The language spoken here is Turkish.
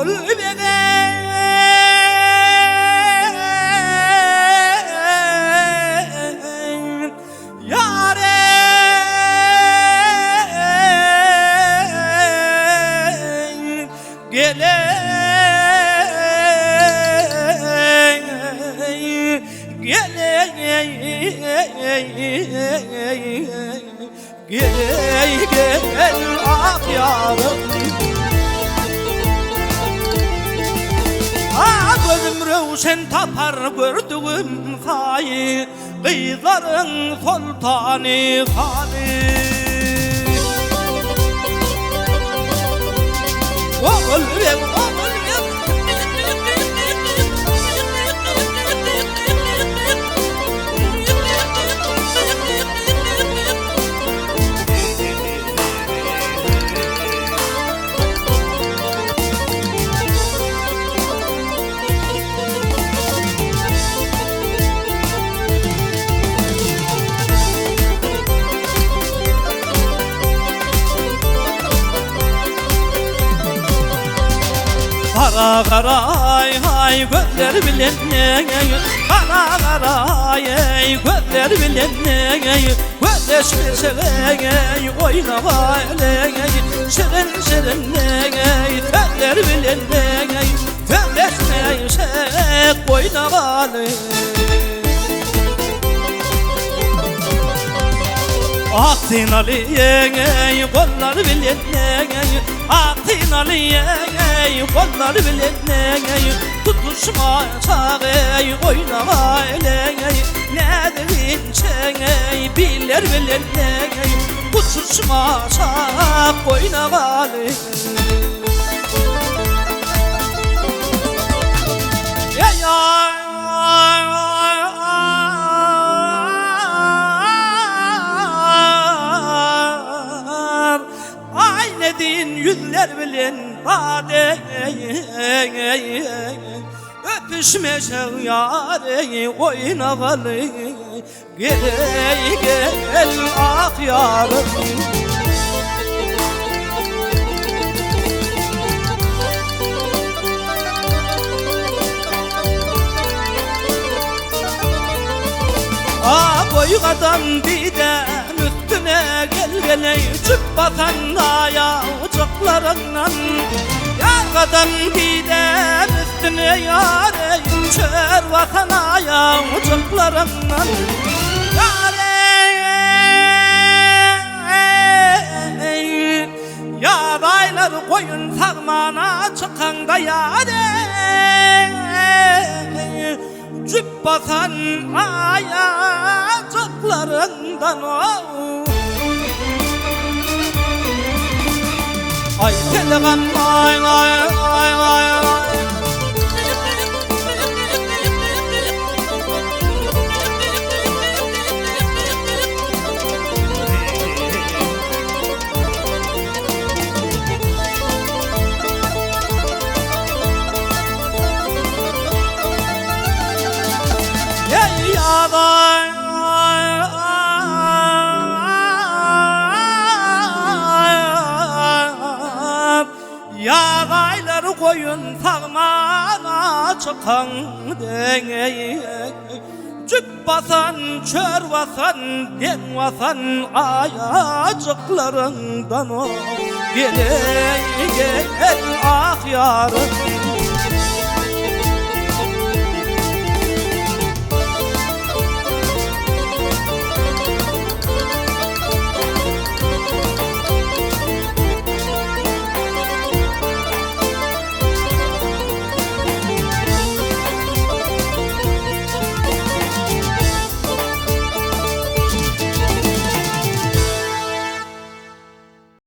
oğul bege yare gele gel ah yarım. Ah gözüm rövşen tapar gördüğüm sayı kızların sultanı hali. Oğul beg kara kara ay ay gözler bilen kara kara ay ay gözler bilen gözleşmese oynama şirin şirin gözler bilen gözleşmese oynama. Aktın aliye kollar bilen aktın aliye kollar bilen tutuşma çağı oynama nedir çeğ bilir bilen tutuşma çağı oynama. Yüzler bilen bade öpüşmeşe yâre oynamalı gel ah yarım. Ah boygadan didem üstüne gel çık batan ayağıcıklarından yargadan didem üstüne yâre çör vatan ayağıcıklarından yaraylar koyun sarmana çıkanda yâre cüp batan ayağıcıklarından ay telegan ay ay ay ay ay ey yaday yağaylar koyun sağmana çıkan cüp basan çör basan den basan ayacıklarından gel ah yarım.